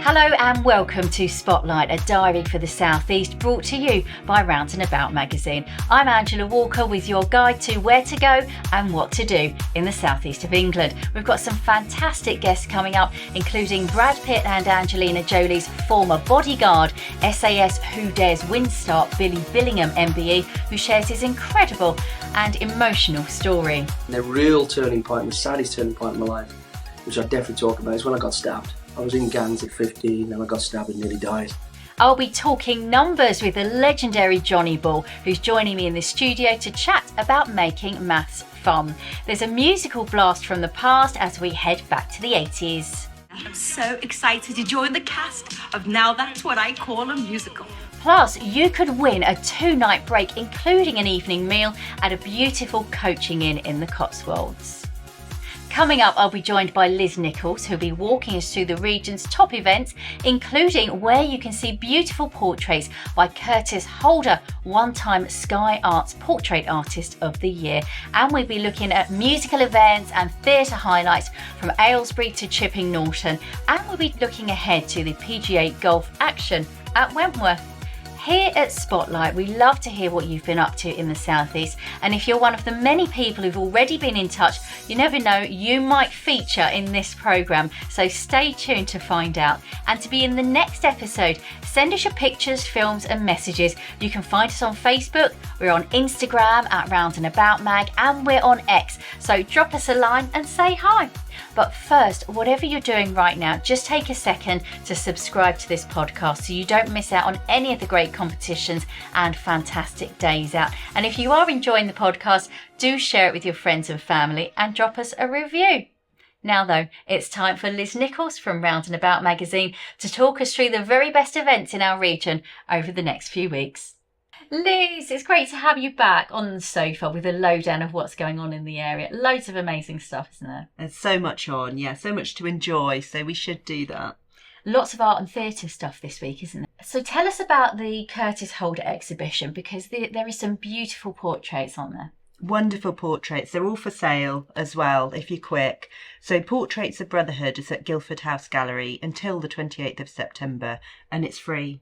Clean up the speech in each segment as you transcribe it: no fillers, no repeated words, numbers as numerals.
Hello and welcome to Spotlight, a diary for the South East brought to you by Round and About magazine. I'm Angela Walker with your guide to where to go and what to do in the South East of England. We've got some fantastic guests coming up, including Brad Pitt and Angelina Jolie's former bodyguard, SAS Who Dares Win star Billy Billingham MBE, who shares his incredible and emotional story. The real turning point, the saddest turning point in my life, which I definitely talk about, is when I got stabbed. I was in gangs at 15 and I got stabbed and nearly died. I'll be talking numbers with the legendary Johnny Ball, who's joining me in the studio to chat about making maths fun. There's a musical blast from the past as we head back to the 80s. I'm so excited to join the cast of Now That's What I Call a Musical. Plus, you could win a 2-night break, including an evening meal at a beautiful coaching inn in the Cotswolds. Coming up, I'll be joined by Liz Nicholls, who'll be walking us through the region's top events, including where you can see beautiful portraits by Curtis Holder, one-time Sky Arts Portrait Artist of the Year. And we'll be looking at musical events and theatre highlights from Aylesbury to Chipping Norton. And we'll be looking ahead to the PGA Golf action at Wentworth. Here at Spotlight, we love to hear what you've been up to in the South East. And if you're one of the many people who've already been in touch, you never know, you might feature in this programme. So stay tuned to find out. And to be in the next episode, send us your pictures, films and messages. You can find us on Facebook, we're on Instagram at Round and About Mag, and we're on X. So drop us a line and say hi. But first, whatever you're doing right now, just take a second to subscribe to this podcast so you don't miss out on any of the great competitions and fantastic days out. And if you are enjoying the podcast, do share it with your friends and family and drop us a review. Now though, it's time for Liz Nicholls from Round and About magazine to talk us through the very best events in our region over the next few weeks. Liz, it's great to have you back on the sofa with a lowdown of what's going on in the area. Loads of amazing stuff, isn't there? There's so much on, so much to enjoy, so we should do that. Lots of art and theatre stuff this week, isn't there? So tell us about the Curtis Holder exhibition, because there are some beautiful portraits on there. Wonderful portraits. They're all for sale as well, if you're quick. So Portraits of Brotherhood is at Guildford House Gallery until the 28th of September, and it's free.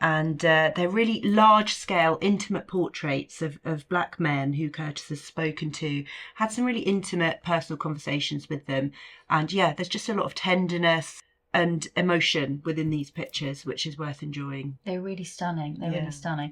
And they're really large-scale, intimate portraits of black men who Curtis has spoken to, had some really intimate, personal conversations with them. And there's just a lot of tenderness and emotion within these pictures, which is worth enjoying. They're really stunning. Really stunning.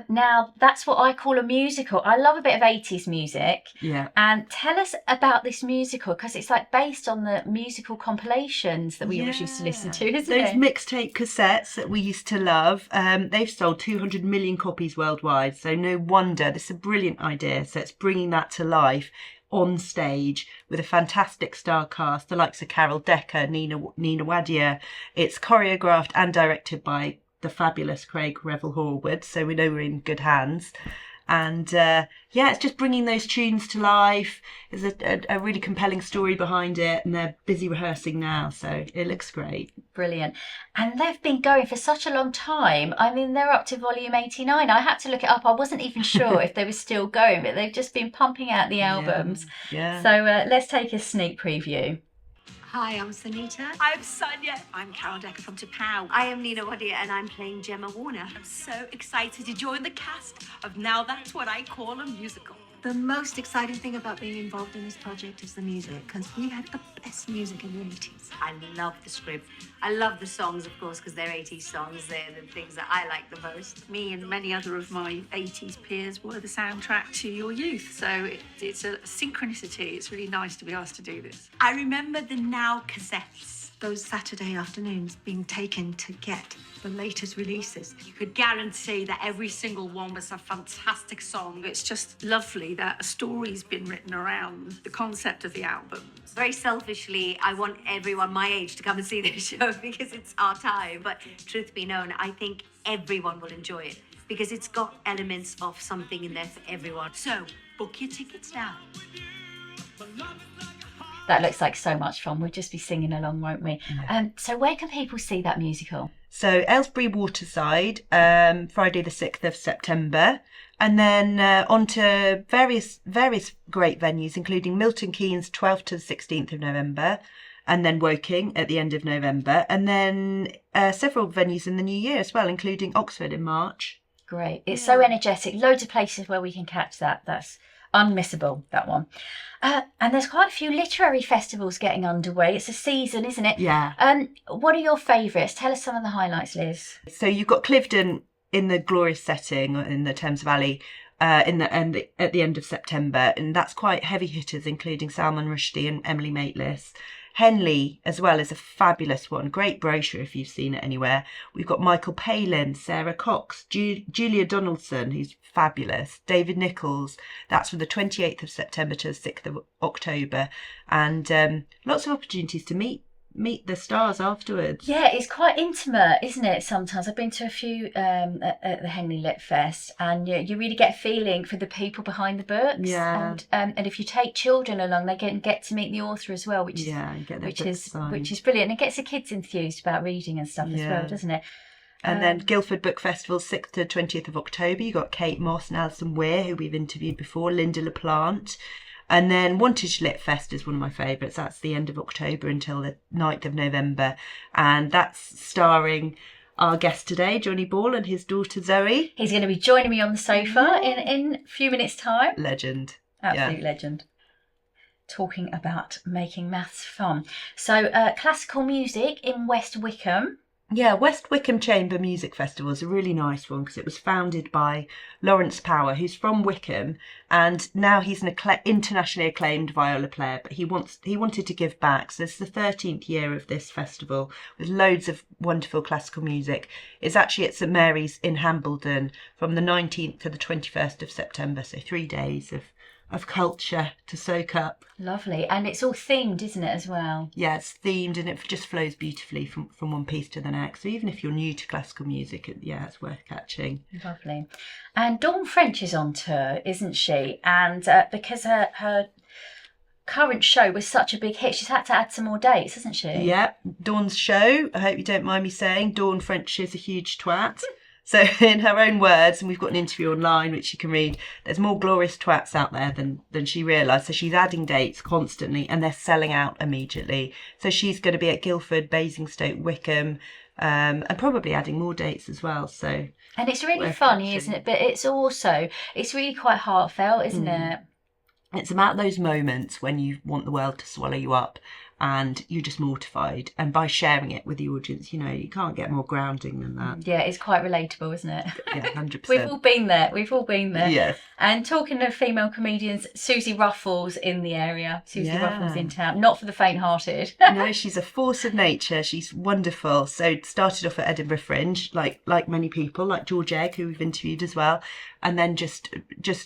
Now, that's what I call a musical. I love a bit of 80s music. Yeah. And tell us about this musical, because it's like based on the musical compilations that we always used to listen to, isn't it? Those mixtape cassettes that we used to love. They've sold 200 million copies worldwide. So no wonder. This is a brilliant idea. So it's bringing that to life on stage with a fantastic star cast, the likes of Carol Decker, Nina Wadia. It's choreographed and directed by the fabulous Craig Revel Horwood, so we know we're in good hands. And it's just bringing those tunes to life. There's a really compelling story behind it, and they're busy rehearsing now, so it looks great. Brilliant. And they've been going for such a long time. I mean, they're up to volume 89. I had to look it up. I wasn't even sure if they were still going, but they've just been pumping out the albums. Yeah. So let's take a sneak preview. Hi, I'm Sunita. I'm Sonia. I'm Carol Decker from Tapau. I am Nina Wadia and I'm playing Gemma Warner. I'm so excited to join the cast of Now That's What I Call a Musical. The most exciting thing about being involved in this project is the music, because we had the best music in the 80s. I love the script. I love the songs, of course, because they're 80s songs. They're the things that I like the most. Me and many other of my 80s peers were the soundtrack to your youth, so it's a synchronicity. It's really nice to be asked to do this. I remember the Now cassettes. Those Saturday afternoons being taken to get the latest releases. You could guarantee that every single one was a fantastic song. It's just lovely that a story's been written around the concept of the album. Very selfishly, I want everyone my age to come and see this show because it's our time. But truth be known, I think everyone will enjoy it because it's got elements of something in there for everyone. So, book your tickets now. That looks like so much fun. We'll just be singing along, won't we? Yeah. So where can people see that musical? So Aylesbury Waterside, Friday the 6th of September. And then on to various great venues, including Milton Keynes, 12th to the 16th of November. and then Woking at the end of November, and then several venues in the new year as well, including Oxford in March. Great. It's so energetic. Loads of places where we can catch that. That's unmissable, that one. And there's quite a few literary festivals getting underway. It's a season, isn't it? Yeah. What are your favourites? Tell us some of the highlights, Liz. So you've got Cliveden in the glorious setting in the Thames Valley at the end of September, and that's quite heavy hitters, including Salman Rushdie and Emily Maitlis. Henley as well is a fabulous one. Great brochure if you've seen it anywhere. We've got Michael Palin, Sarah Cox, Julia Donaldson, who's fabulous, David Nicholls. That's from the 28th of September to the 6th of October. And lots of opportunities to meet the stars afterwards. Yeah, it's quite intimate, isn't it? Sometimes I've been to a few at the Henley Lit Fest, and you really get a feeling for the people behind the books. Yeah. And if you take children along, they get to meet the author as well, which is brilliant. It gets the kids enthused about reading and stuff as well, doesn't it? And then Guildford Book Festival, 6th to 20th of October. You've got Kate Moss and Alison Weir, who we've interviewed before, Linda LaPlante. And then Wantage Lit Fest is one of my favourites. That's the end of October until the 9th of November. And that's starring our guest today, Johnny Ball, and his daughter Zoe. He's going to be joining me on the sofa in a few minutes' time. Legend. Absolute legend. Talking about making maths fun. So classical music in West Wickham. Yeah, West Wickham Chamber Music Festival is a really nice one because it was founded by Lawrence Power, who's from Wickham, and now he's an internationally acclaimed viola player, but he wanted to give back. So it's the 13th year of this festival with loads of wonderful classical music. It's actually at St Mary's in Hambledon from the 19th to the 21st of September, so 3 days of culture to soak up. Lovely. And it's all themed, isn't it, as well? Yeah, it's themed and it just flows beautifully from one piece to the next. So even if you're new to classical music, it's worth catching. Lovely. And Dawn French is on tour, isn't she? And because her current show was such a big hit, she's had to add some more dates, hasn't she? Yeah, Dawn's show, I hope you don't mind me saying, Dawn French is a huge twat. So in her own words, and we've got an interview online which you can read, there's more glorious twats out there than she realised. So she's adding dates constantly and they're selling out immediately. So she's going to be at Guildford, Basingstoke, Wickham, and probably adding more dates as well. So and it's really funny, isn't it? But it's really quite heartfelt, isn't it? It's about those moments when you want the world to swallow you up and you're just mortified. And by sharing it with the audience, you can't get more grounding than that. Yeah, it's quite relatable, isn't it? Yeah, 100%. We've all been there. Yes. And talking of female comedians, Susie Ruffles in the area. Susie Ruffles in town. Not for the faint-hearted. No, she's a force of nature. She's wonderful. So started off at Edinburgh Fringe, like many people, like George Egg, who we've interviewed as well. And then just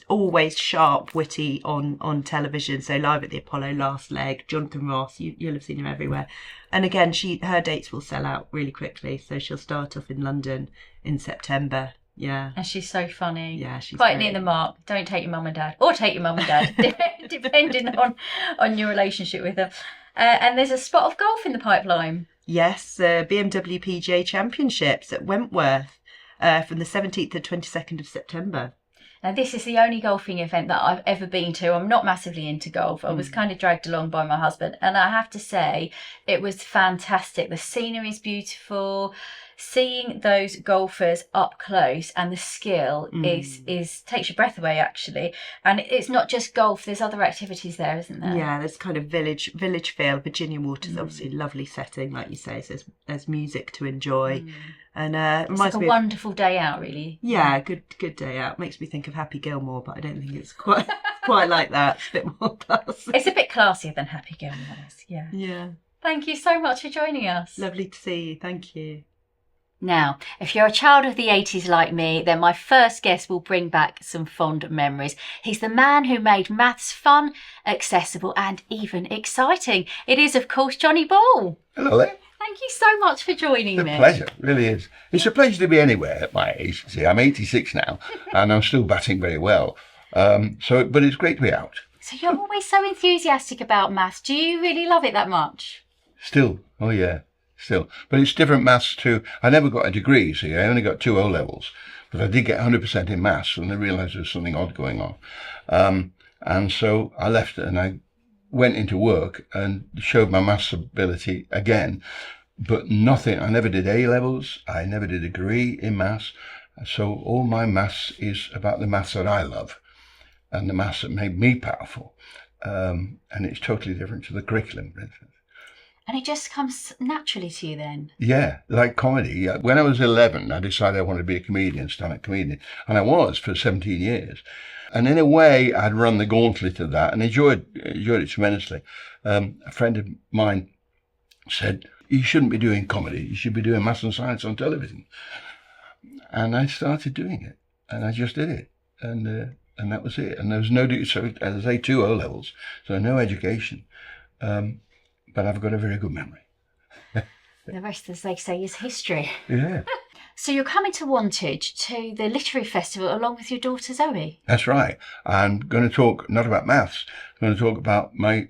always sharp, witty on television. So live at the Apollo, Last Leg, Jonathan Ross, you'll have seen him everywhere. And again, her dates will sell out really quickly. So she'll start off in London in September. Yeah. And she's so funny. Yeah, she's quite great. near the mark. Don't take your mum and dad. Or take your mum and dad, depending on your relationship with her. And there's a spot of golf in the pipeline. Yes, BMW PGA Championships at Wentworth. From the 17th to 22nd of September. Now, this is the only golfing event that I've ever been to. I'm not massively into golf. I was kind of dragged along by my husband. And I have to say, it was fantastic. The scenery is beautiful. Seeing those golfers up close and the skill is takes your breath away, actually. And it's not just golf. There's other activities there, isn't there? Yeah, there's kind of village feel. Virginia Water's obviously a lovely setting, like you say. So there's music to enjoy. And it's like a wonderful day out, really. Yeah, good day out. Makes me think of Happy Gilmore, but I don't think it's quite like that. It's a bit more classy. It's a bit classier than Happy Gilmore is, yeah. Yeah. Thank you so much for joining us. Lovely to see you. Thank you. Now, if you're a child of the 80s like me, then my first guest will bring back some fond memories. He's the man who made maths fun, accessible and even exciting. It is, of course, Johnny Ball. Hello there. Thank you so much for joining me. It's a pleasure, it really is. It's a pleasure to be anywhere at my age. See, I'm 86 now and I'm still batting very well. But it's great to be out. So you're always so enthusiastic about maths. Do you really love it that much? Still, oh yeah. Still, but it's different maths too. I never got a degree, see, I only got 2 O-levels, but I did get 100% in maths and I realised there was something odd going on. And so I left it and I went into work and showed my maths ability again, but nothing. I never did A-levels. I never did a degree in maths. So all my maths is about the maths that I love and the maths that made me powerful. And it's totally different to the curriculum, for instance. And it just comes naturally to you then? Yeah, like comedy. When I was 11, I decided I wanted to be a comedian, stand-up comedian. And I was for 17 years. And in a way, I'd run the gauntlet of that and enjoyed it tremendously. A friend of mine said, you shouldn't be doing comedy. You should be doing maths and science on television. And I started doing it. And I just did it. And that was it. And there was no, so as I say, 2 O-levels. So no education. But I've got a very good memory. The rest, as they say, is history. Yeah. So you're coming to Wantage to the Literary Festival along with your daughter Zoe? That's right. I'm going to talk not about maths. I'm going to talk about my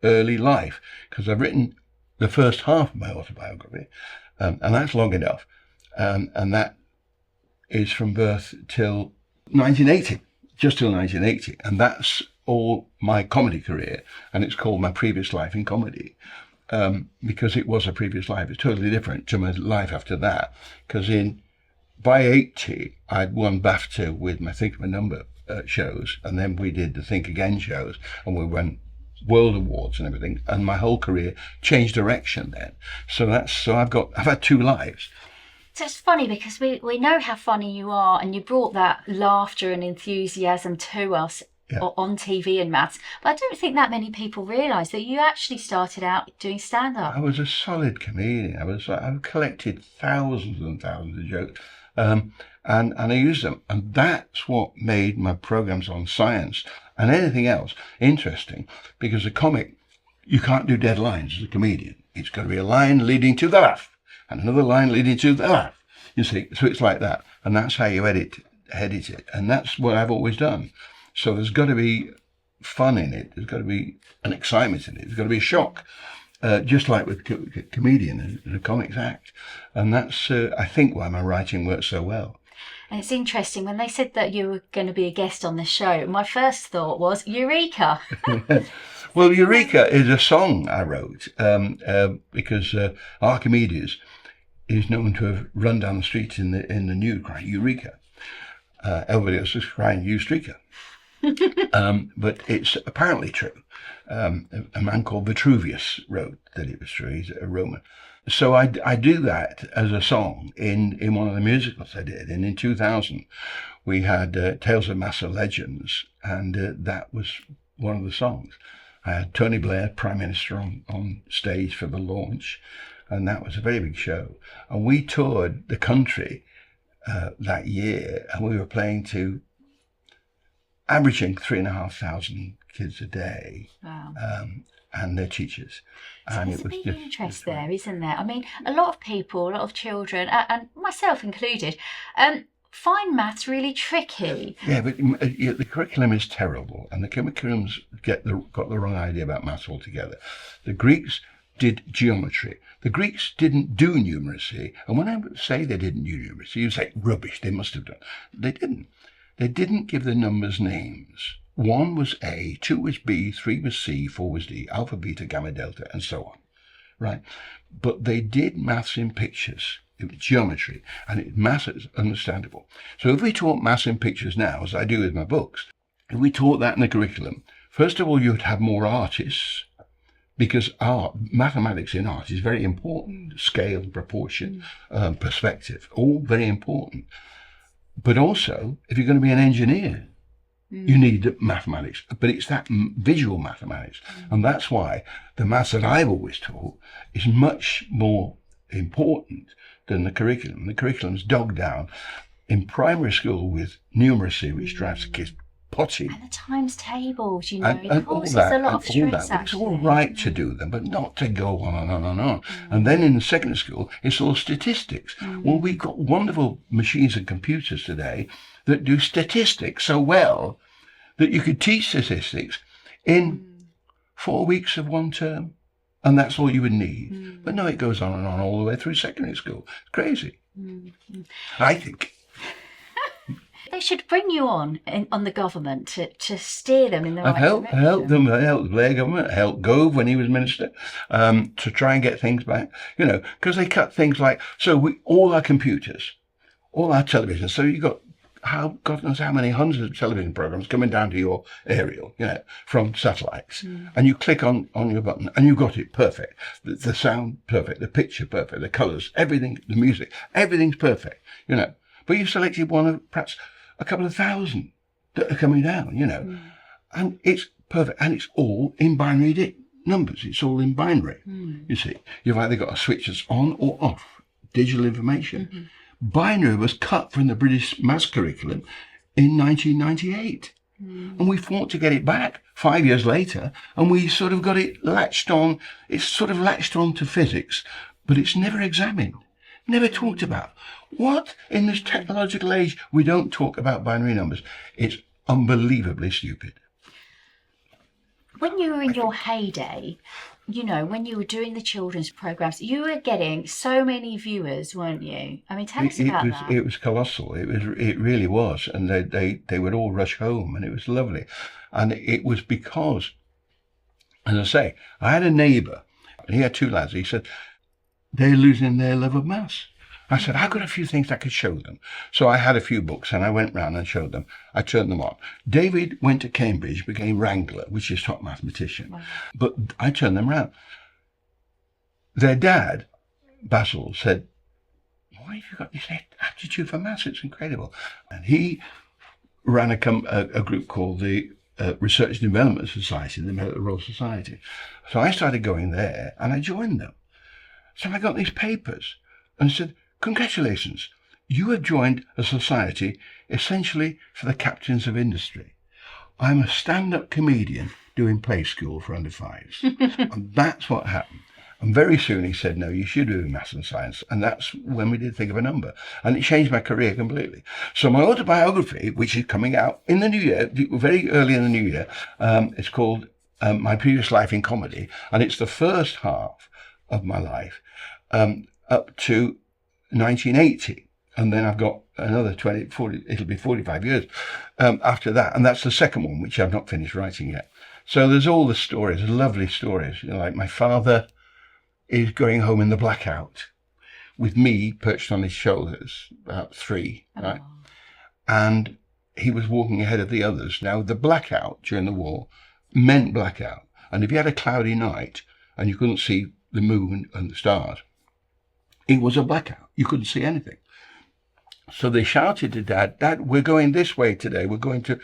early life, because I've written the first half of my autobiography, and that's long enough. And that is from birth till 1980, just till 1980. And that's all my comedy career, and it's called My Previous Life in Comedy, because it was a previous life. It's totally different to my life after that, because by 80 I'd won BAFTA with my Think of a Number shows, and then we did the Think Again shows, and we won world awards and everything, and my whole career changed direction then. So I've had 2 lives. So it's funny because we know how funny you are, and you brought that laughter and enthusiasm to us on TV and maths, but I don't think that many people realise that you actually started out doing stand-up. I was a solid comedian. I've collected thousands and thousands of jokes, and I used them, and that's what made my programmes on science and anything else interesting, because a comic, you can't do dead lines as a comedian. It's got to be a line leading to the laugh, and another line leading to the laugh. You see, so it's like that, and that's how you edit it, and that's what I've always done. So there's got to be fun in it. There's got to be an excitement in it. There's got to be a shock, just like with comedian and a comics act. And that's, I think, why my writing works so well. And it's interesting, when they said that you were going to be a guest on the show, my first thought was, Eureka! Well, Eureka is a song I wrote, because Archimedes is known to have run down the street in the nude crying, Eureka. Everybody else is crying, Eureka. But it's apparently true. A man called Vitruvius wrote that it was true. He's a Roman. So I do that as a song in one of the musicals I did. And in 2000, we had Tales of Master Legends, and that was one of the songs. I had Tony Blair, Prime Minister, on stage for the launch, and that was a very big show. And we toured the country that year, and we were playing to averaging 3,500 kids a day. Wow. And their teachers. So And there's it a was big just interest there, isn't there? I mean, a lot of people, a lot of children, and myself included, find maths really tricky. Yeah, but the curriculum is terrible, and the curriculums got the wrong idea about maths altogether. The Greeks did geometry. The Greeks didn't do numeracy, and when I say they didn't do numeracy, you say rubbish. They must have done. They didn't. They didn't give the numbers names. 1 was A, 2 was B, 3 was C, 4 was D, alpha, beta, gamma, delta, and so on. Right? But they did maths in pictures. It was geometry, and maths is understandable. So if we taught maths in pictures now, as I do with my books, if we taught that in the curriculum, first of all, you'd have more artists, because mathematics in art is very important. Scale, proportion, perspective, all very important. But also, if you're going to be an engineer, you need mathematics, but it's that visual mathematics. And that's why the maths that I've always taught is much more important than the curriculum. The curriculum's dogged down in primary school with numeracy, which drives the kids potty. And the times tables, you know, And it all causes that, a lot of and all stress, that. It's all actually. right to do them, but not to go on and on and on. And then in the secondary school, it's all statistics. Well, we've got wonderful machines and computers today that do statistics so well that you could teach statistics in 4 weeks of one term, and that's all you would need. But no, it goes on and on all the way through secondary school. It's crazy. I think. They should bring you on the government to steer them in the I've right helped direction. them, I helped the Blair government, I helped Gove when he was minister, to try and get things back, because they cut things like, all our computers, all our television, so you got God knows how many hundreds of television programs coming down to your aerial, from satellites. And you click on your button and you got it perfect. The sound perfect, the picture perfect, the colours, everything, the music, everything's perfect, But you selected one of perhaps a couple of thousand that are coming down, And it's perfect. And it's all in binary numbers. It's all in binary, you see. You've either got a switch that's on or off, digital information. Binary was cut from the British maths curriculum in 1998. And we fought to get it back 5 years later, and we sort of got it latched on. It's sort of latched on to physics, but it's never examined, never talked about. What in this technological age we don't talk about binary numbers? It's unbelievably stupid. When you were in your heyday, when you were doing the children's programmes, you were getting so many viewers, weren't you? I mean, tell us about that. It was colossal. It really was. And they would all rush home, and it was lovely. And it was because, as I say, I had a neighbour, and he had two lads. He said, they're losing their love of maths. I said, I've got a few things I could show them. So I had a few books and I went round and showed them. I turned them on. David went to Cambridge, became Wrangler, which is top mathematician. Wow. But I turned them round. Their dad, Basil, said, why have you got this aptitude for maths? It's incredible. And he ran a group called the Research and Development Society, the Royal Society. So I started going there and I joined them. So I got these papers and said, congratulations, you have joined a society essentially for the captains of industry. I'm a stand-up comedian doing play school for under fives. And that's what happened. And very soon he said, no, you should do maths and science. And that's when we did Think of a Number. And it changed my career completely. So my autobiography, which is coming out in the new year, very early in the new year, it's called My Previous Life in Comedy. And it's the first half of my life up to 1980, and then I've got another 40, it'll be 45 years after that, and that's the second one, which I've not finished writing yet. So there's all the stories, lovely stories, like my father is going home in the blackout with me perched on his shoulders, about 3, right? And he was walking ahead of the others. Now, the blackout during the war meant blackout, and if you had a cloudy night and you couldn't see the moon and the stars, it was a blackout. You couldn't see anything. So they shouted to Dad, Dad, we're going this way today. We're going for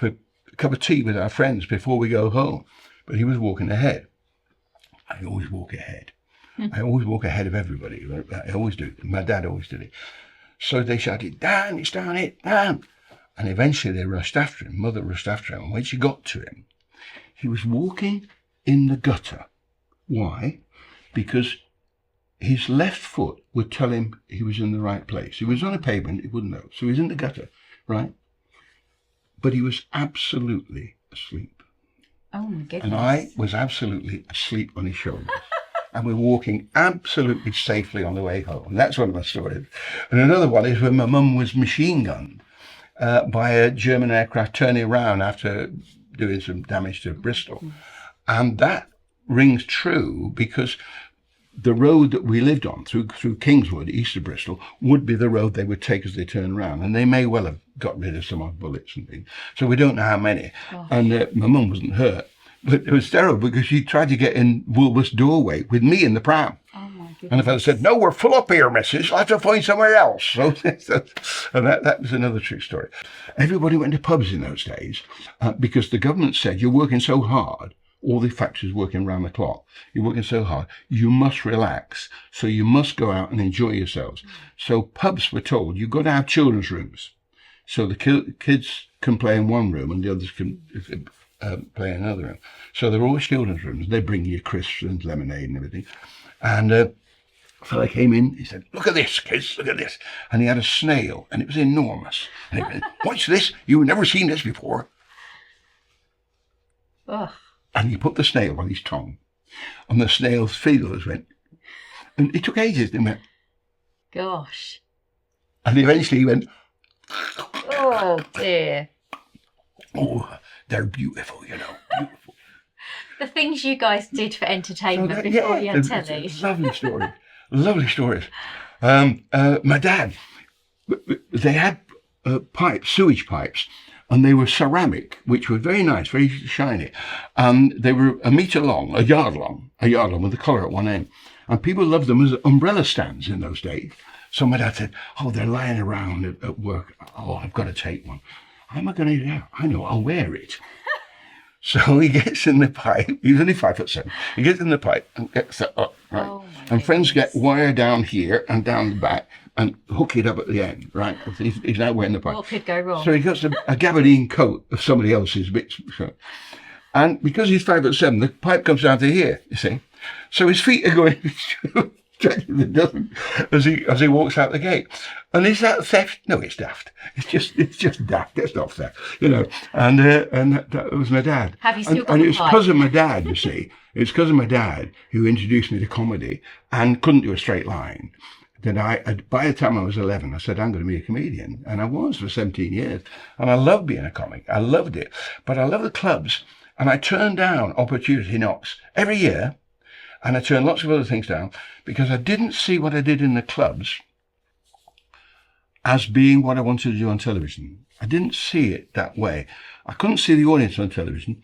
a cup of tea with our friends before we go home. But he was walking ahead. I always walk ahead. I always walk ahead of everybody. I always do. My dad always did it. So they shouted, Dan, it's down here, Dan. And eventually they rushed after him. Mother rushed after him. And when she got to him, he was walking in the gutter. Why? Because his left foot would tell him he was in the right place. He was on a pavement, he wouldn't know. So he was in the gutter, right? But he was absolutely asleep. Oh my goodness. And I was absolutely asleep on his shoulders. And we're walking absolutely safely on the way home. And that's one of my stories. And another one is when my mum was machine gunned by a German aircraft turning around after doing some damage to Bristol. And that rings true because the road that we lived on through Kingswood, east of Bristol, would be the road they would take as they turned around. And they may well have got rid of some of bullets and things. So we don't know how many. Oh. And my mum wasn't hurt. But it was terrible because she tried to get in Woolworth's doorway with me in the pram. Oh my goodness. And the fellow said, no, we're full up here, missus. I'll have to find somewhere else. So and that was another trick story. Everybody went to pubs in those days because the government said, you're working so hard. All the factories working round the clock. You're working so hard. You must relax. So you must go out and enjoy yourselves. So pubs were told, you've got to have children's rooms. So the kids can play in one room and the others can play in another room. So they're all children's rooms. They bring you crisps and lemonade and everything. And a fellow came in. He said, look at this, kids. Look at this. And he had a snail and it was enormous. And he went, watch this. You've never seen this before. Ugh. And he put the snail on his tongue. And the snail's feelers went. And it took ages. They went. Gosh. And eventually he went. Oh. Oh dear. Oh, they're beautiful, you know. Beautiful. The things you guys did for entertainment before you had telly. Lovely stories. Lovely stories. My dad, they had pipes, sewage pipes, and they were ceramic, which were very nice, very shiny. And they were a yard long with a collar at one end. And people loved them as umbrella stands in those days. So my dad said, oh, they're lying around at work. Oh, I've got to take one. How am I going to do that? I know, I'll wear it. So he gets in the pipe. He's only 5'7". He gets in the pipe and gets it up, right? Oh, and friends get wire down here and down the back and hook it up at the end, right? He's now wearing the pipe. What could go wrong? So he gets a gabardine coat of somebody else's bits. And because he's 5'7", the pipe comes down to here, you see. So his feet are going it doesn't as he walks out the gate. And is that theft? No, it's daft. It's just daft. That's not theft, you know. And that was my dad. Have you still got and the it's pipe? because of my dad, you see. It's because of my dad who introduced me to comedy and couldn't do a straight line. That by the time I was 11, I said, I'm going to be a comedian. And I was for 17 years. And I loved being a comic. I loved it. But I love the clubs. And I turned down opportunity knocks every year. And I turned lots of other things down because I didn't see what I did in the clubs as being what I wanted to do on television. I didn't see it that way. I couldn't see the audience on television.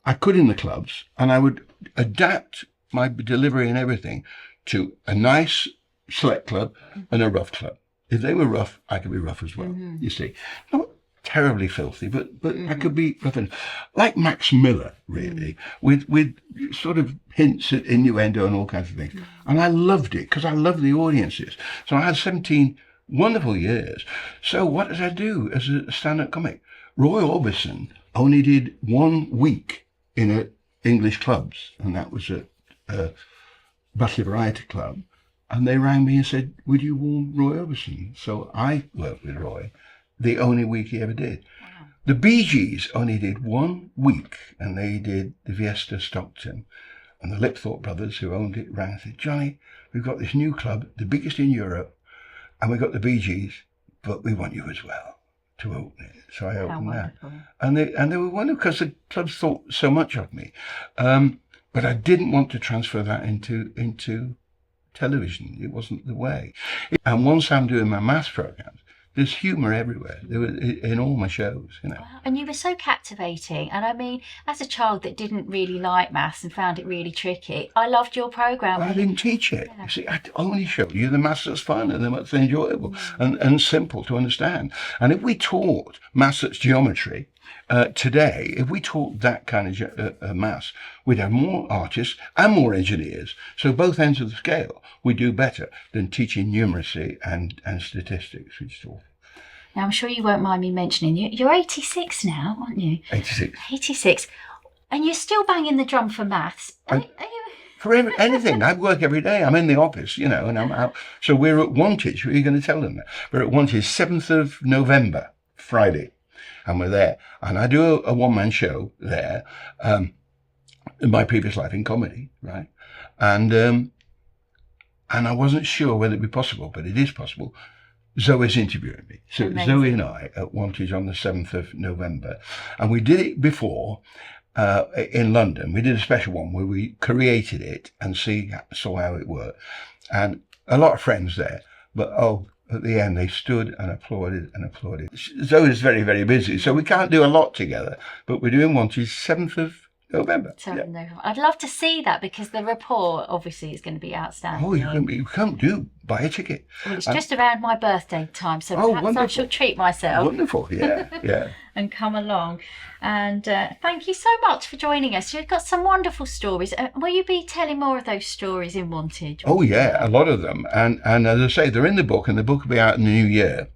I could in the clubs, and I would adapt my delivery and everything to a nice select club and a rough club. If they were rough, I could be rough as well, you see. Not terribly filthy, but I could be rough enough. Like Max Miller, really, with sort of hints at innuendo and all kinds of things. And I loved it because I loved the audiences. So I had 17 wonderful years. So what did I do as a stand-up comic? Roy Orbison only did 1 week in English clubs, and that was at Batley Variety Club. And they rang me and said, would you warn Roy Orbison? So I worked with Roy the only week he ever did. Wow. The Bee Gees only did 1 week, and they did the Fiesta Stockton. And the Lipthorpe brothers, who owned it, rang and said, Johnny, we've got this new club, the biggest in Europe, and we've got the Bee Gees, but we want you as well to open it. So I opened that. And they were wonderful because the clubs thought so much of me. But I didn't want to transfer that into television. It wasn't the way. And once I'm doing my maths programs, there's humour everywhere. There was in all my shows, you know. And you were so captivating. And I mean, as a child that didn't really like maths and found it really tricky, I loved your programme. I didn't teach it. Yeah. You see, I only showed you the maths that's fun and the maths that's enjoyable and simple to understand. And if we taught maths that's geometry today, if we taught that kind of maths, we'd have more artists and more engineers. So both ends of the scale, we do better than teaching numeracy and statistics, which is awful. Now, I'm sure you won't mind me mentioning you're 86 now, aren't you? 86. 86. And you're still banging the drum for maths. Are you... For anything. I work every day. I'm in the office, you know, and I'm out. So we're at Wantage. Are you going to tell them that? We're at Wantage 7th of November, Friday. And we're there. And I do a one-man show there, in my previous life in comedy, right? And I wasn't sure whether it'd be possible, but it is possible. Zoe's interviewing me. So amazing. Zoe and I at Wantage on the 7th of November. And we did it before in London. We did a special one where we created it and saw how it worked. And a lot of friends there. But at the end, they stood and applauded and applauded. Zoe's very, very busy, so we can't do a lot together. But we're doing Wantage 7th of November. I'd love to see that because the rapport obviously is going to be outstanding. Oh, you can't buy a ticket. Well, it's just around my birthday time, so perhaps wonderful. I shall treat myself. Wonderful, yeah. And come along. And thank you so much for joining us. You've got some wonderful stories. Will you be telling more of those stories in Wantage? Oh, yeah, a lot of them. And as I say, they're in the book, and the book will be out in the new year.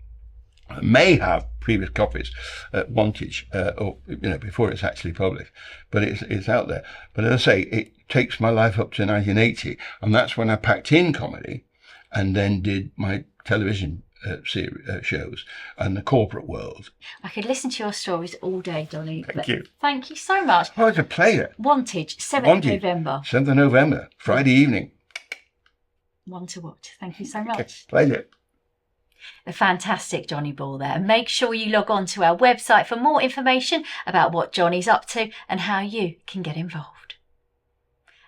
I may have previous copies at Wantage, or before it's actually published, but it's out there. But as I say, it takes my life up to 1980, and that's when I packed in comedy, and then did my television shows and the corporate world. I could listen to your stories all day, Dolly. Thank you. Thank you so much. Oh, it's a pleasure. Wantage, 7th of November. 7th of November, Friday evening. One to watch. Thank you so much. Pleasure. The fantastic Johnny Ball there. Make sure you log on to our website for more information about what Johnny's up to and how you can get involved.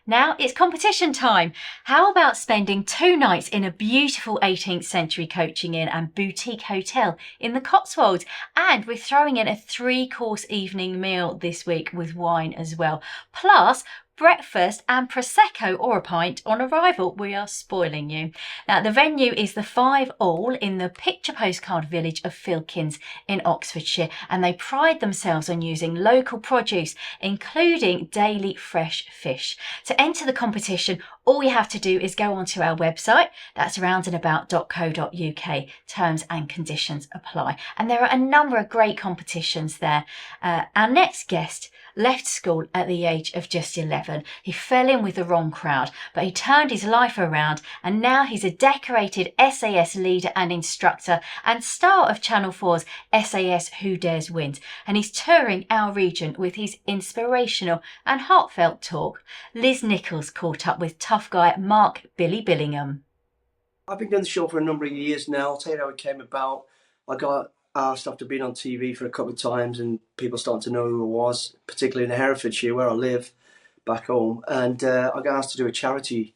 Now it's competition time. How about spending 2 nights in a beautiful 18th century coaching inn and boutique hotel in the Cotswolds? And we're throwing in a 3-course evening meal this week with wine as well. Plus breakfast and Prosecco or a pint on arrival. We are spoiling you. Now, the venue is the 5 All in the picture postcard village of Filkins in Oxfordshire, and they pride themselves on using local produce, including daily fresh fish. To enter the competition, all you have to do is go onto our website. That's roundandabout.co.uk. Terms and conditions apply. And there are a number of great competitions there. Our next guest left school at the age of just 11. He fell in with the wrong crowd, but he turned his life around, and now he's a decorated SAS leader and instructor and star of Channel 4's SAS Who Dares Wins, and he's touring our region with his inspirational and heartfelt talk. Liz Nicholls caught up with tough guy Mark Billy Billingham. I've been doing the show for a number of years now. I'll tell you how it came about. I got asked after being on TV for a couple of times and people started to know who I was, particularly in Herefordshire where I live back home. And I got asked to do a charity,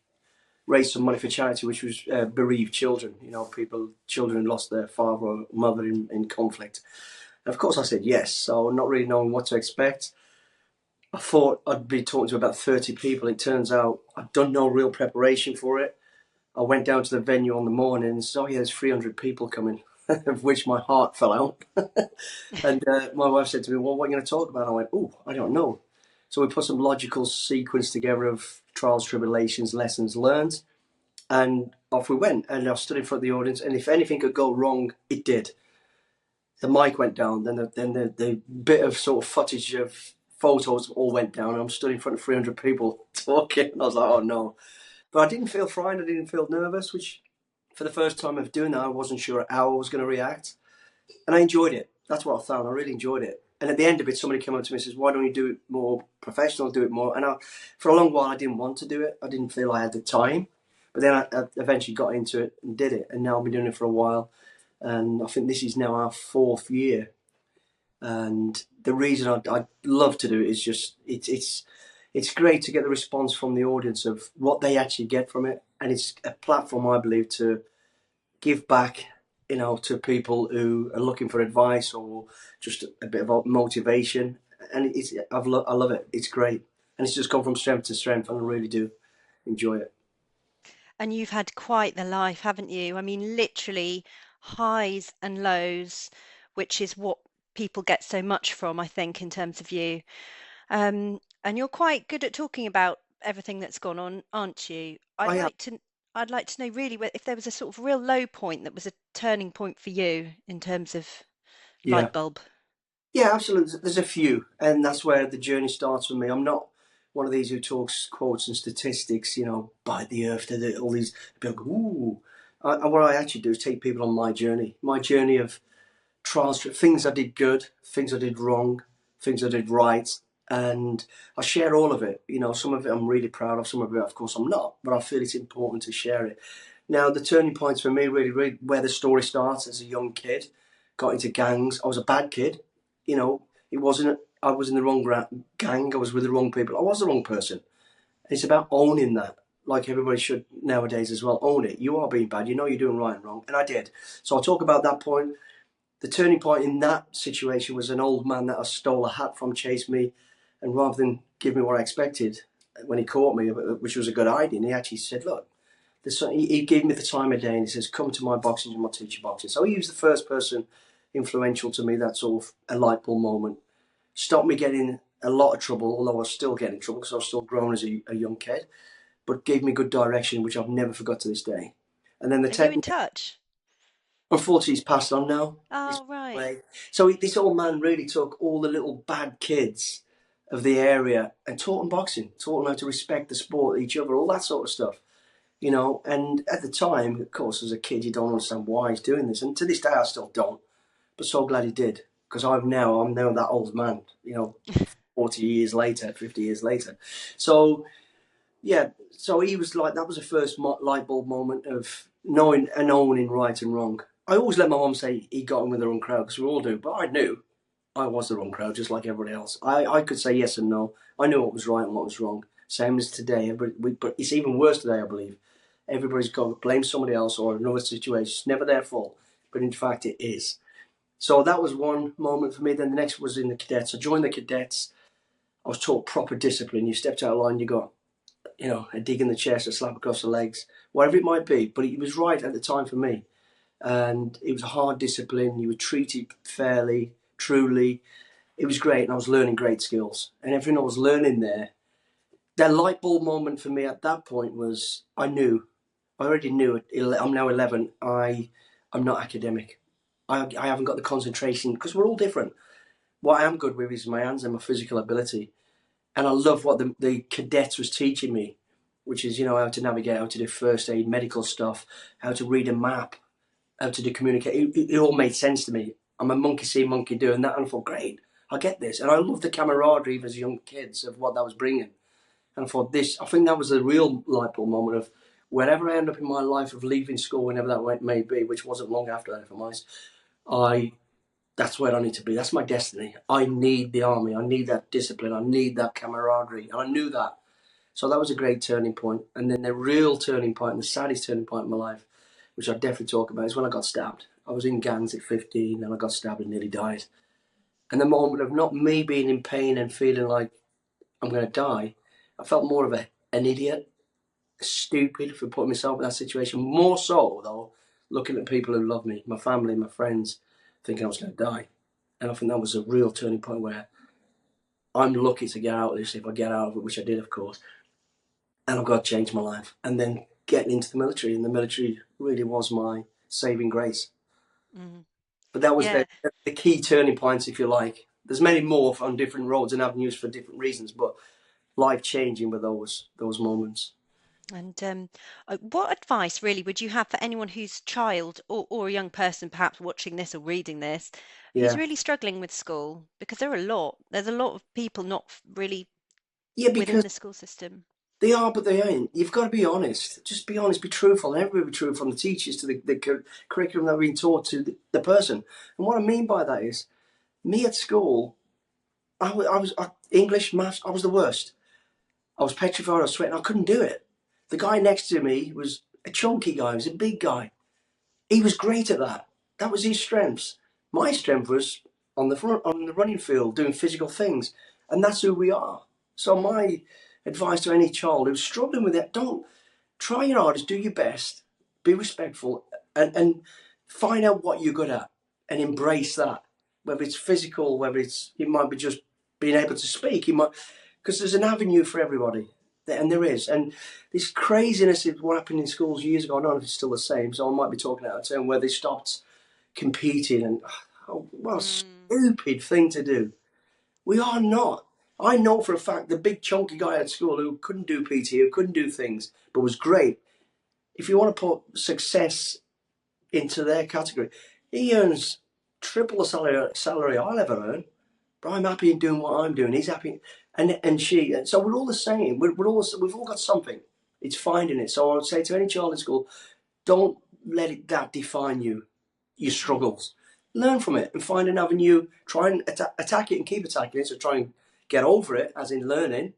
raise some money for charity, which was bereaved children, children who lost their father or mother in conflict. And of course I said yes, so not really knowing what to expect. I thought I'd be talking to about 30 people. It turns out I'd done no real preparation for it. I went down to the venue on the morning and saw, there's 300 people coming. Of which my heart fell out. And my wife said to me, well, what are you going to talk about? I went, I don't know. So we put some logical sequence together of trials, tribulations, lessons learned, and off we went. And I stood in front of the audience, and if anything could go wrong, it did. The mic went down, then the bit of sort of footage of photos all went down, and I'm stood in front of 300 people talking, and I was like, oh no. But I didn't feel frightened, I didn't feel nervous, which for the first time of doing that, I wasn't sure how I was going to react. And I enjoyed it. That's what I found. I really enjoyed it. And at the end of it, somebody came up to me and says, why don't you do it more professional, do it more? And for a long while, I didn't want to do it. I didn't feel I had the time. But then I eventually got into it and did it. And now I've been doing it for a while. And I think this is now our 4th year. And the reason I love to do it is just, it's great to get the response from the audience of what they actually get from it. And it's a platform, I believe, to give back, to people who are looking for advice or just a bit of motivation. And I love it. It's great. And it's just gone from strength to strength, and I really do enjoy it. And you've had quite the life, haven't you? I mean, literally highs and lows, which is what people get so much from, I think, in terms of you. And you're quite good at talking about everything that's gone on, aren't you? I'd like to know really if there was a sort of real low point that was a turning point for you in terms of light bulb. Yeah, absolutely. There's a few, and that's where the journey starts for me. I'm not one of these who talks quotes and statistics, bite the earth, all these people go, ooh. What I actually do is take people on my journey of trials, things I did good, things I did wrong, things I did right. And I share all of it. Some of it I'm really proud of, some of it, of course, I'm not. But I feel it's important to share it. Now, the turning points for me, really, where the story starts as a young kid, got into gangs. I was a bad kid. I was in the wrong gang. I was with the wrong people. I was the wrong person. And it's about owning that, like everybody should nowadays as well. Own it. You are being bad. You know you're doing right and wrong. And I did. So I'll talk about that point. The turning point in that situation was an old man that I stole a hat from, chased me. And rather than give me what I expected when he caught me, which was a good idea, and he actually said, look, he gave me the time of day and he says, come to my boxing and I'll teach you boxing. So he was the first person influential to me, that sort of a light bulb moment. Stopped me getting a lot of trouble, although I was still getting trouble because I was still growing as a young kid, but gave me good direction, which I've never forgot to this day. And then Are you in touch? Unfortunately, he's passed on now. Oh, right. So this old man really took all the little bad kids of the area and taught them boxing, taught them how to respect the sport, each other, all that sort of stuff, and at the time, of course, as a kid, you don't understand why he's doing this, and to this day I still don't, but so glad he did, because I'm now that old man, 40 years later, 50 years later. So he was like, that was the first light bulb moment of knowing and owning right and wrong. I always let my mum say he got in with the wrong crowd, because we all do, but I knew I was the wrong crowd, just like everybody else. I could say yes and no. I knew what was right and what was wrong. Same as today, but it's even worse today, I believe. Everybody's got to blame somebody else or another situation. It's never their fault, but in fact it is. So that was one moment for me. Then the next was in the cadets. I joined the cadets. I was taught proper discipline. You stepped out of line, you got, a dig in the chest, a slap across the legs, whatever it might be. But it was right at the time for me. And it was a hard discipline. You were treated fairly, truly. It was great, and I was learning great skills. And everything I was learning there, that light bulb moment for me at that point was I already knew it. I'm now 11. I'm not academic. I haven't got the concentration, because we're all different. What I am good with is my hands and my physical ability. And I love what the cadets was teaching me, which is, how to navigate, how to do first aid, medical stuff, how to read a map, how to do communicate. It all made sense to me. I'm a monkey see, monkey do, and I thought, great, I get this. And I love the camaraderie as young kids of what that was bringing. And I thought I think that was a real light bulb moment of wherever I end up in my life of leaving school, whenever that may be, which wasn't long after that, if I'm honest, that's where I need to be. That's my destiny. I need the army. I need that discipline. I need that camaraderie. And I knew that. So that was a great turning point. And then the real turning point, and the saddest turning point in my life, which I definitely talk about, is when I got stabbed. I was in gangs at 15 and I got stabbed and nearly died. And the moment of not me being in pain and feeling like I'm going to die, I felt more of an idiot, stupid for putting myself in that situation. More so, though, looking at people who love me, my family, my friends, thinking I was going to die. And I think that was a real turning point where I'm lucky to get out of this if I get out of it, which I did, of course. And I've got to change my life. And then getting into the military, and the military really was my saving grace. Mm. But that was Yeah. the key turning points, if you like. There's many more on different roads and avenues for different reasons, but life-changing were those moments. And what advice really would you have for anyone whose child or a young person perhaps watching this or reading this who's Yeah. really struggling with school? Because there's a lot of people not really Yeah, within because the school system. they are, but they ain't. You've got to be honest. Just be honest, be truthful. And everybody be truthful, from the teachers to the curriculum that we're being taught to the person. And what I mean by that is, me at school, I was English, maths, I was the worst. I was petrified, I was sweating, I couldn't do it. The guy next to me was a chunky guy, he was a big guy. He was great at that. That was his strengths. My strength was on the front, on the running field, doing physical things. And that's who we are. So my advice to any child who's struggling with it, don't try your hardest, do your best, be respectful, and find out what you're good at and embrace that. Whether it's physical, whether it might be just being able to speak, because there's an avenue for everybody, and there is. And this craziness of what happened in schools years ago, I don't know if it's still the same, so I might be talking out of turn, where they stopped competing, and what a stupid thing to do. We are not. I know for a fact the big chunky guy at school who couldn't do PT, who couldn't do things, but was great. If you want to put success into their category, he earns triple the salary I'll ever earn. But I'm happy in doing what I'm doing. He's happy, and she. And so we're all the same. We've all got something. It's finding it. So I would say to any child in school, don't let that define you, your struggles. Learn from it and find an avenue. Try and attack it and keep attacking it. So try and get over it, as in learning,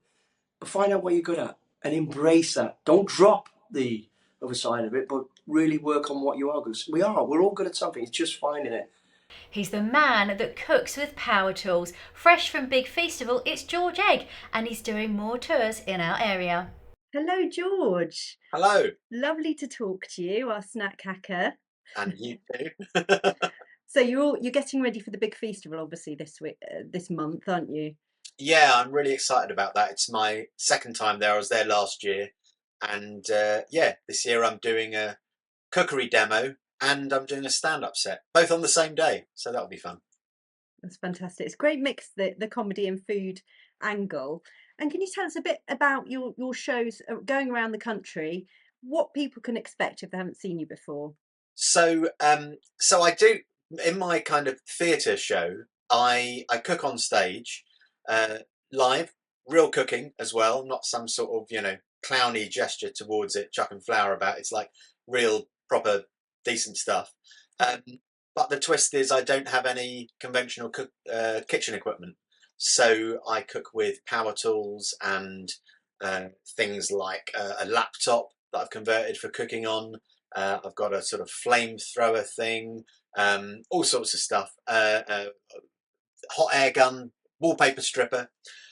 but find out what you're good at and embrace that. Don't drop the other side of it, but really work on what you are. Because we're all good at something. It's just finding it. He's the man that cooks with power tools. Fresh from Big Feastival, it's George Egg, and he's doing more tours in our area. Hello, George. Hello. Lovely to talk to you, our snack hacker. And you too. So you're getting ready for the Big Feastival, obviously this month, aren't you? Yeah, I'm really excited about that. It's my second time there. I was there last year, and this year I'm doing a cookery demo and I'm doing a stand-up set, both on the same day. So that'll be fun. That's fantastic. It's a great mix, the comedy and food angle. And can you tell us a bit about your shows going around the country? What people can expect if they haven't seen you before? So I do, in my kind of theatre show, I cook on stage, live, real cooking as well, not some sort of, clowny gesture towards it, chucking flour about. It's like real, proper, decent stuff. But the twist is I don't have any conventional kitchen equipment. So I cook with power tools and things like a laptop that I've converted for cooking on. I've got a sort of flamethrower thing, all sorts of stuff. Hot air gun, wallpaper stripper.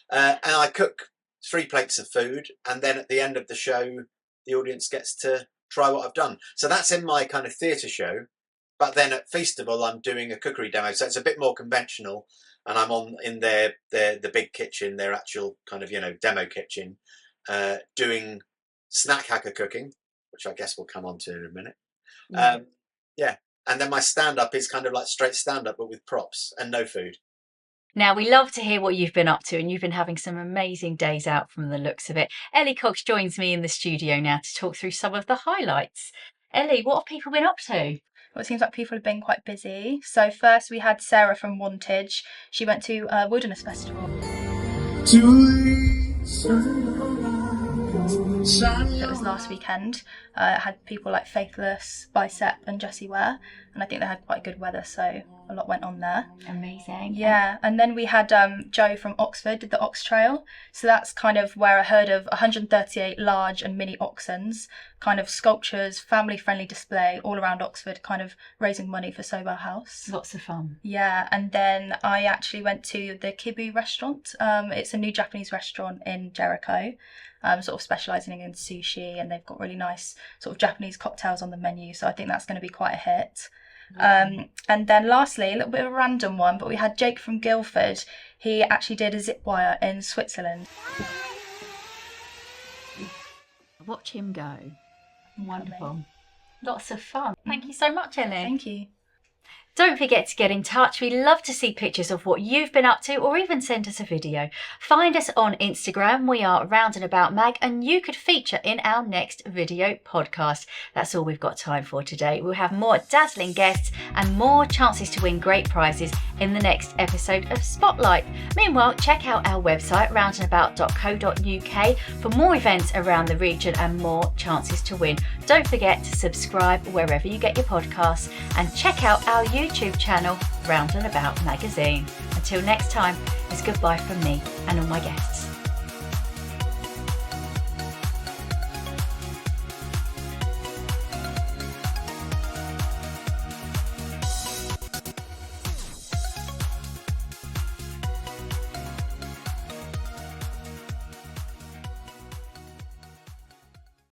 And I cook 3 plates of food. And then at the end of the show, the audience gets to try what I've done. So that's in my kind of theatre show. But then at Feastival, I'm doing a cookery demo. So it's a bit more conventional. And I'm in the big kitchen, their actual kind of, demo kitchen, doing snack hacker cooking, which I guess we'll come on to in a minute. Yeah. And then my stand-up is kind of like straight stand-up, but with props and no food. Now, we love to hear what you've been up to, and you've been having some amazing days out from the looks of it. Ellie Cox joins me in the studio now to talk through some of the highlights. Ellie, what have people been up to? Well, it seems like people have been quite busy. So first we had Sarah from Wantage. She went to Wilderness Festival. It was last weekend. It had people like Faithless, Bicep and Jessie Ware. And I think they had quite good weather, so a lot went on there. Amazing. Yeah, and then we had Joe from Oxford did the Ox Trail. So that's kind of where a herd of 138 large and mini oxens, kind of sculptures, family-friendly display all around Oxford, kind of raising money for Sober House. Lots of fun. Yeah, and then I actually went to the Kibu restaurant. It's a new Japanese restaurant in Jericho, sort of specialising in sushi, and they've got really nice sort of Japanese cocktails on the menu. So I think that's going to be quite a hit. And then lastly, a little bit of a random one, but we had Jake from Guildford. He actually did a zip wire in Switzerland. Watch him go. Wonderful. Lots of fun. Thank you so much, Ellie. Thank you. Don't forget to get in touch. We love to see pictures of what you've been up to, or even send us a video. Find us on Instagram. We are Round and About Mag, and you could feature in our next video podcast. That's all we've got time for today. We'll have more dazzling guests and more chances to win great prizes in the next episode of Spotlight. Meanwhile, check out our website, roundandabout.co.uk, for more events around the region and more chances to win. Don't forget to subscribe wherever you get your podcasts, and check out our YouTube channel, Round and About Magazine. Until next time, it's goodbye from me and all my guests.